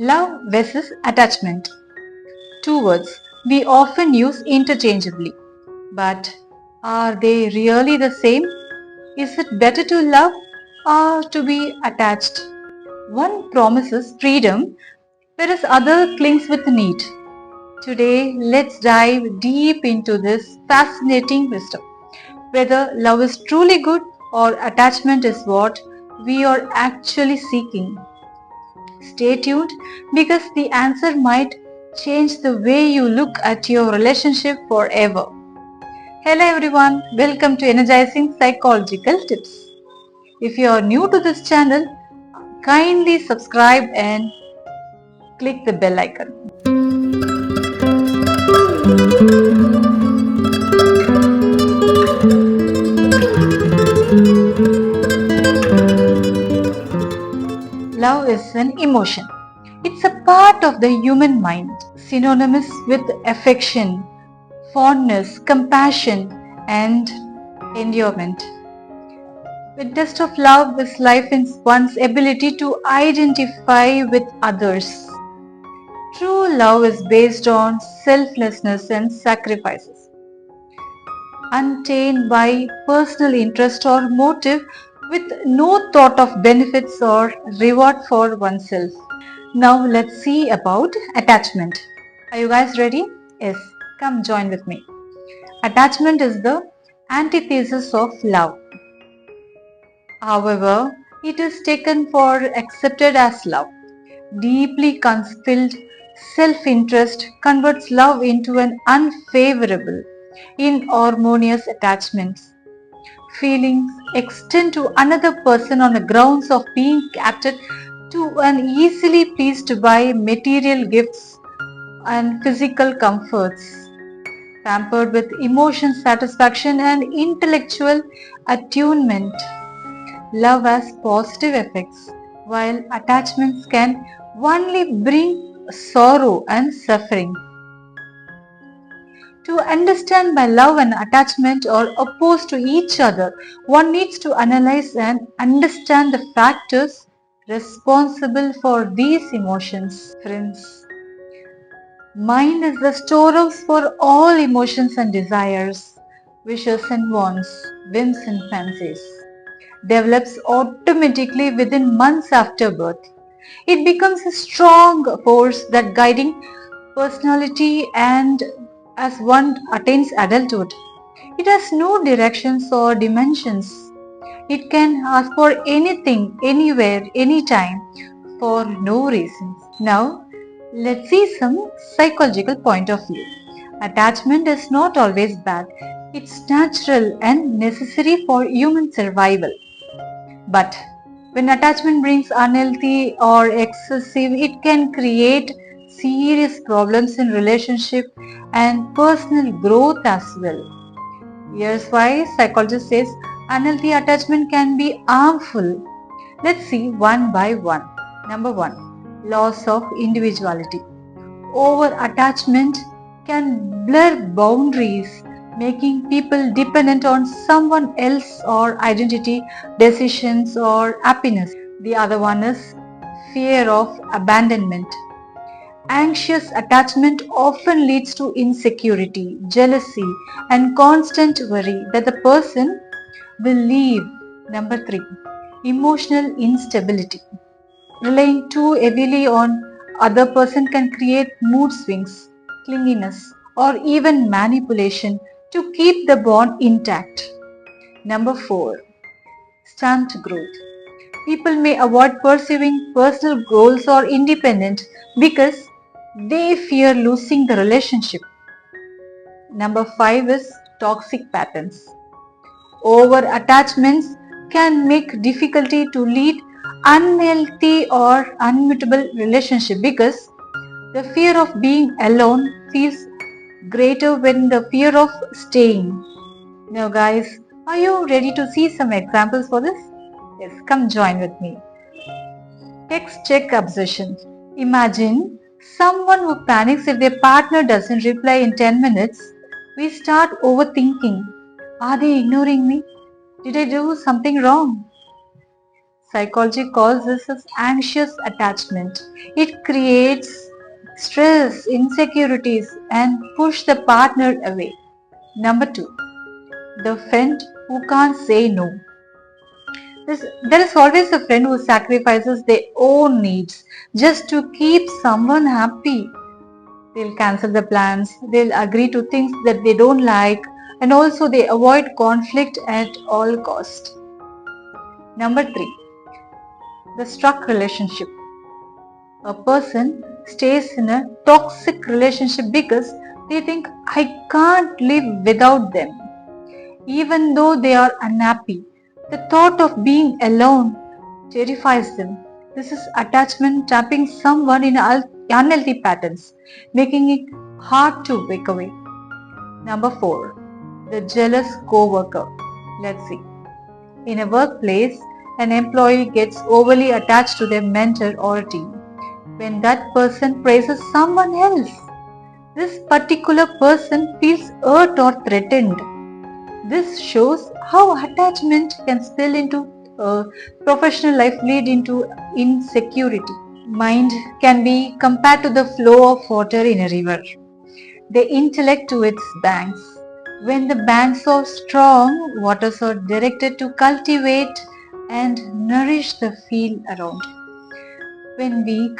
Love versus attachment. Two words we often use interchangeably. But are they really the same? Is it better to love or to be attached? One promises freedom, whereas other clings with need. Today, let's dive deep into this fascinating wisdom. Whether love is truly good or attachment is what we are actually seeking. Stay tuned because the answer might change the way you look at your relationship forever. Hello everyone, welcome to Energizing Psychological Tips. If you are new to this channel, kindly subscribe and click the bell icon. Love is an emotion. It's a part of the human mind, synonymous with affection, fondness, compassion, and endearment. The test of love is life in one's ability to identify with others. True love is based on selflessness and sacrifices, untainted by personal interest or motive, with no thought of benefits or reward for oneself. Now let's see about attachment. Are you guys ready? Yes, come join with me. Attachment is the antithesis of love. However, it is taken for accepted as love. Deeply concealed self-interest converts love into an unfavorable, inharmonious attachment. Feelings extend to another person on the grounds of being captured to and easily pleased by material gifts and physical comforts, pampered with emotion satisfaction and intellectual attunement. Love has positive effects, while attachments can only bring sorrow and suffering. To understand why love and attachment are opposed to each other, one needs to analyze and understand the factors responsible for these emotions. Friends, mind is the storehouse for all emotions and desires, wishes and wants, whims and fancies. Develops automatically within months after birth. It becomes a strong force that guiding personality and as one attains adulthood. It has no directions or dimensions. It can ask for anything, anywhere, anytime, for no reasons. Now, let's see some psychological point of view. Attachment is not always bad. It's natural and necessary for human survival. But when attachment brings unhealthy or excessive, it can create serious problems in relationship and personal growth as well. Here's why psychologist says unhealthy attachment can be harmful. Let's see one by one. Number one, loss of individuality. Over attachment can blur boundaries, making people dependent on someone else or identity, decisions or happiness. The other one is fear of abandonment. Anxious attachment often leads to insecurity, jealousy and constant worry that the person will leave. Number 3. Emotional instability. Relying too heavily on other person can create mood swings, clinginess or even manipulation to keep the bond intact. Number 4. Stunt growth. People may avoid pursuing personal goals or independence because they fear losing the relationship. Number 5 is toxic patterns. Over attachments can make difficulty to lead unhealthy or unmutable relationship because the fear of being alone feels greater when the fear of staying. Now guys, are you ready to see some examples for this? Yes, come join with me. Text check obsession. Imagine someone who panics if their partner doesn't reply in 10 minutes. We start overthinking. Are they ignoring me? Did I do something wrong? Psychology calls this as anxious attachment. It creates stress, insecurities, and push the partner away. Number 2, the friend who can't say no. There is always a friend who sacrifices their own needs just to keep someone happy. They'll cancel the plans, they'll agree to things that they don't like, and also they avoid conflict at all cost. Number 3, the stuck relationship. A person stays in a toxic relationship because they think I can't live without them. Even though they are unhappy, the thought of being alone terrifies them. This is attachment trapping someone in unhealthy patterns, making it hard to break away. Number 4, the jealous co-worker. Let's see. In a workplace, an employee gets overly attached to their mentor or team. When that person praises someone else, this particular person feels hurt or threatened. This shows how attachment can spill into professional life, lead into insecurity. Mind can be compared to the flow of water in a river, the intellect to its banks. When the banks are strong, waters are directed to cultivate and nourish the field around. When weak,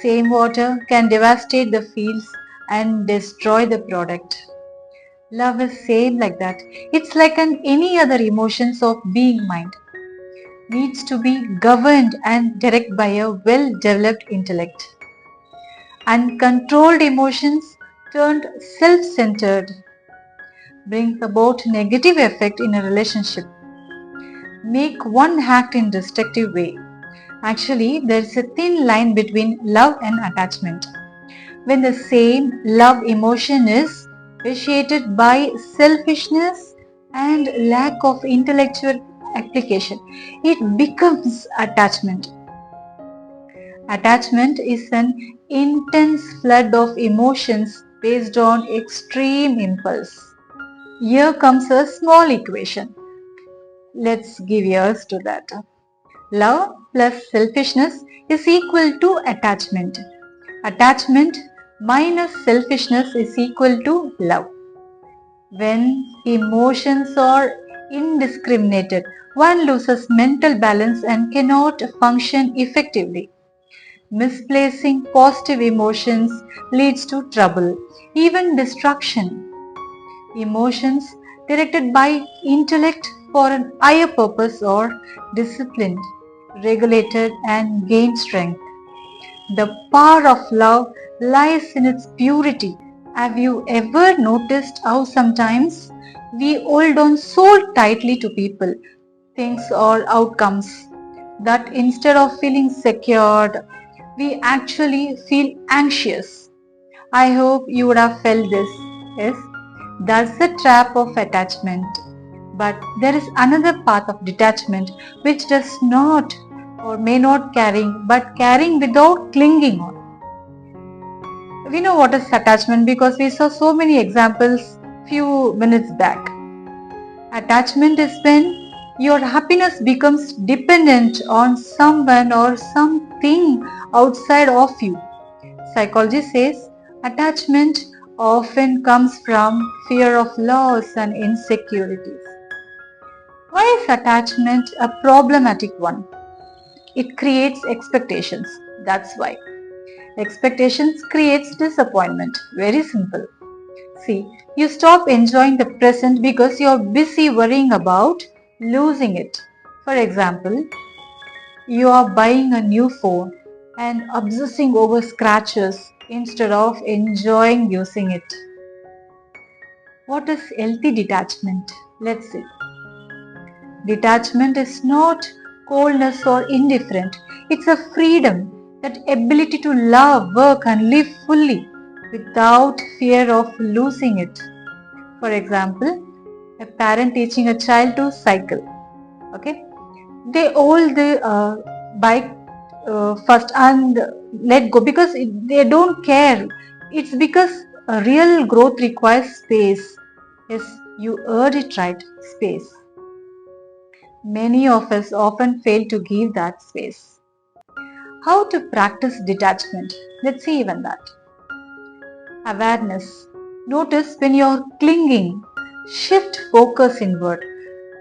same water can devastate the fields and destroy the product. Love is same like that. It's like any other emotions of being mind. Needs to be governed and directed by a well-developed intellect. Uncontrolled emotions turned self-centered brings about negative effect in a relationship. Make one act in destructive way. Actually, there is a thin line between love and attachment. When the same love emotion is vitiated by selfishness and lack of intellectual application, it becomes attachment. Attachment is an intense flood of emotions based on extreme impulse. Here comes a small equation. Let's give ears to that. Love plus selfishness is equal to attachment. Attachment minus selfishness is equal to love. When emotions are indiscriminated, one loses mental balance and cannot function effectively. Misplacing positive emotions leads to trouble, even destruction. Emotions directed by intellect for an higher purpose are disciplined, regulated, and gain strength. The power of love lies in its purity. Have you ever noticed how sometimes we hold on so tightly to people, things, or outcomes that instead of feeling secured, we actually feel anxious? I hope you would have felt this. Yes, that's the trap of attachment. But there is another path of detachment which does not or may not caring but caring without clinging on. We know what is attachment because we saw so many examples few minutes back. Attachment is when your happiness becomes dependent on someone or something outside of you. Psychology says attachment often comes from fear of loss and insecurities. Why is attachment a problematic one? It creates expectations. That's why. Expectations creates disappointment. Very simple. See, you stop enjoying the present because you're busy worrying about losing it. For example, you are buying a new phone and obsessing over scratches instead of enjoying using it. What is healthy detachment? Let's see. Detachment is not coldness or indifferent. It's a freedom, that ability to love, work and live fully without fear of losing it. For example, a parent teaching a child to cycle. Okay, they hold the bike first and let go because they don't care. It's because real growth requires space. Yes, you heard it right, space. Many of us often fail to give that space. How to practice detachment? Let's see even that. Awareness. Notice when you're clinging. Shift focus inward.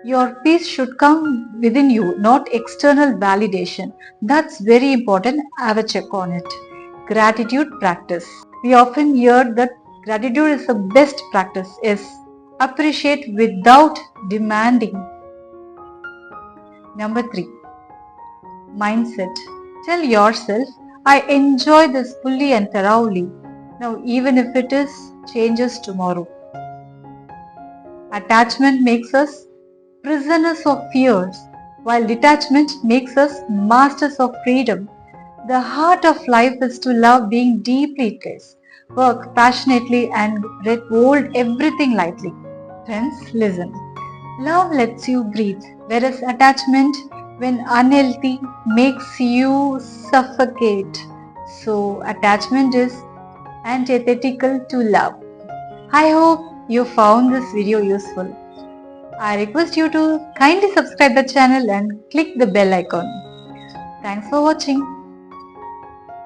Your peace should come within you, not external validation. That's very important. Have a check on it. Gratitude practice. We often hear that gratitude is the best practice. Yes. Appreciate without demanding. Number 3. Mindset. Tell yourself, I enjoy this fully and thoroughly. Now, even if it is changes tomorrow. Attachment makes us prisoners of fears, while detachment makes us masters of freedom. The heart of life is to love being deeply placed, work passionately, and hold everything lightly. Friends, listen. Love lets you breathe, whereas attachment, when unhealthy, makes you suffocate. So, attachment is antithetical to love. I hope you found this video useful. I request you to kindly subscribe the channel and click the bell icon. Thanks for watching.